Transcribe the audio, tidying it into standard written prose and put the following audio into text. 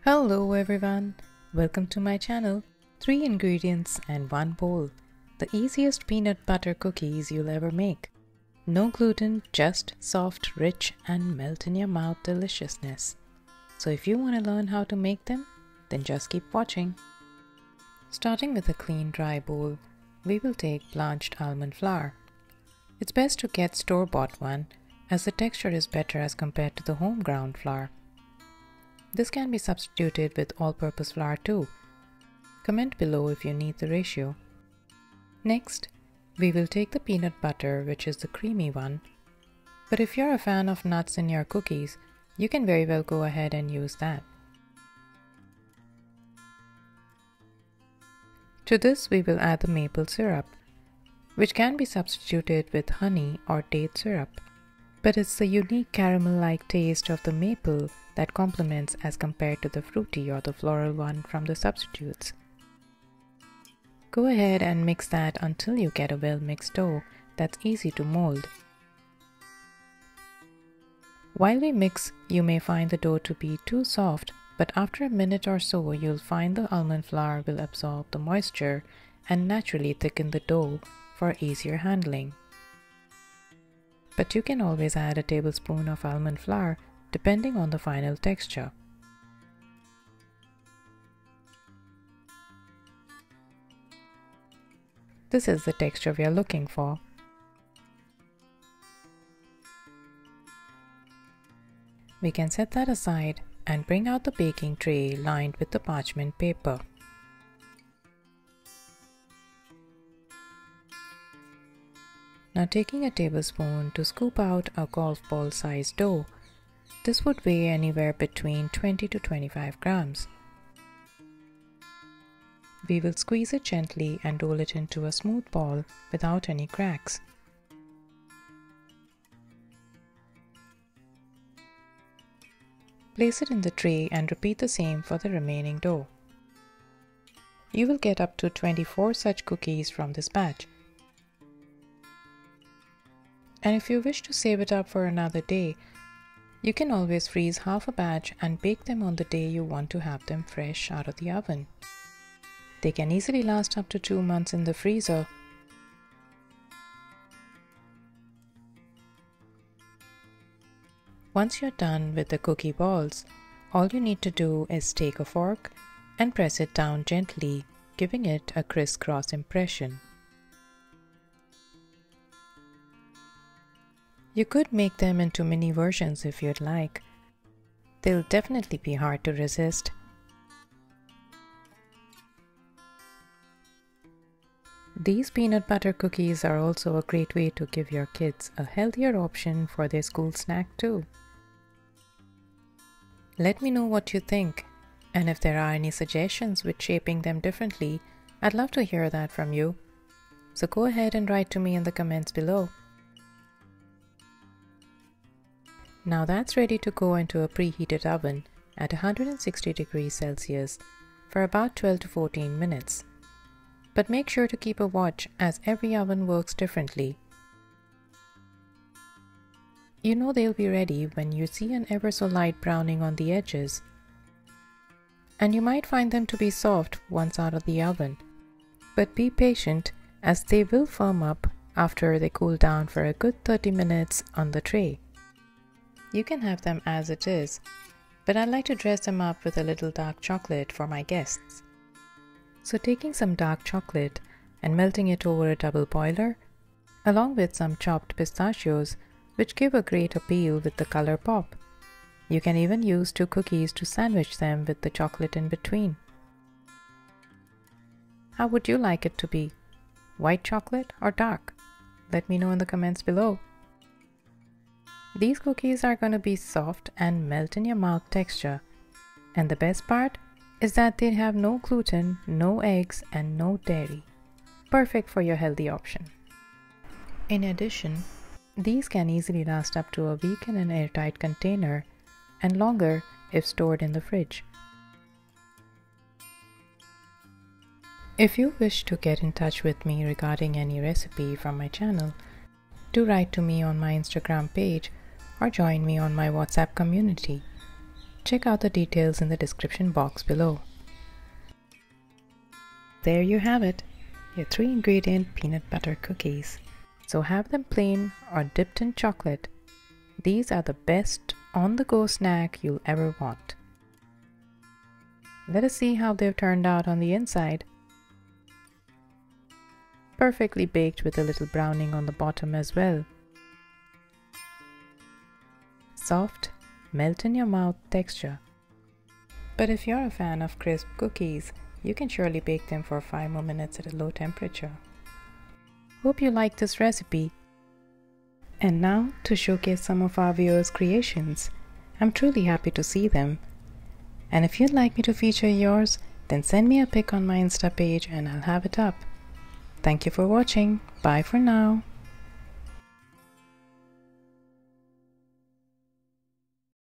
Hello everyone, welcome to my channel. 3 ingredients and 1 bowl. The easiest peanut butter cookies you'll ever make. No gluten, just soft, rich and melt in your mouth deliciousness. So if you want to learn how to make them, then just keep watching. Starting with a clean dry bowl, we will take blanched almond flour. It's best to get store-bought one as the texture is better as compared to the home ground flour. This can be substituted with all-purpose flour too. Comment below if you need the ratio. Next, we will take the peanut butter, which is the creamy one. But if you're a fan of nuts in your cookies, you can very well go ahead and use that. To this we will add the maple syrup, which can be substituted with honey or date syrup. But it's the unique caramel-like taste of the maple that complements as compared to the fruity or the floral one from the substitutes. Go ahead and mix that until you get a well-mixed dough that's easy to mold. While we mix, you may find the dough to be too soft, but after a minute or so you'll find the almond flour will absorb the moisture and naturally thicken the dough for easier handling. But you can always add a tablespoon of almond flour depending on the final texture. This is the texture we are looking for. We can set that aside and bring out the baking tray lined with the parchment paper. Now taking a tablespoon to scoop out a golf ball sized dough. This would weigh anywhere between 20 to 25 grams. We will squeeze it gently and roll it into a smooth ball without any cracks. Place it in the tray and repeat the same for the remaining dough. You will get up to 24 such cookies from this batch. And if you wish to save it up for another day, you can always freeze half a batch and bake them on the day you want to have them fresh out of the oven. They can easily last up to 2 months in the freezer. Once you're done with the cookie balls, all you need to do is take a fork and press it down gently, giving it a crisscross impression. You could make them into mini versions if you'd like. They'll definitely be hard to resist. These peanut butter cookies are also a great way to give your kids a healthier option for their school snack too. Let me know what you think, and if there are any suggestions with shaping them differently, I'd love to hear that from you. So go ahead and write to me in the comments below. Now that's ready to go into a preheated oven at 160 degrees Celsius for about 12 to 14 minutes. But make sure to keep a watch as every oven works differently. You know they'll be ready when you see an ever so light browning on the edges. And you might find them to be soft once out of the oven. But be patient as they will firm up after they cool down for a good 30 minutes on the tray. You can have them as it is, but I like to dress them up with a little dark chocolate for my guests. So taking some dark chocolate and melting it over a double boiler, along with some chopped pistachios, which give a great appeal with the color pop. You can even use 2 cookies to sandwich them with the chocolate in between. How would you like it to be? White chocolate or dark? Let me know in the comments below. These cookies are going to be soft and melt in your mouth texture. And the best part is that they have no gluten, no eggs and no dairy. Perfect for your healthy option. In addition, these can easily last up to a week in an airtight container and longer if stored in the fridge. If you wish to get in touch with me regarding any recipe from my channel, do write to me on my Instagram page or join me on my WhatsApp community. Check out the details in the description box below. There you have it, your 3-ingredient peanut butter cookies. So have them plain or dipped in chocolate. These are the best on-the-go snack you'll ever want. Let us see how they've turned out on the inside. Perfectly baked with a little browning on the bottom as well. Soft, melt-in-your-mouth texture. But if you're a fan of crisp cookies, you can surely bake them for 5 more minutes at a low temperature. Hope you liked this recipe. And now to showcase some of our viewers' creations. I'm truly happy to see them. And if you'd like me to feature yours, then send me a pic on my Insta page and I'll have it up. Thank you for watching. Bye for now.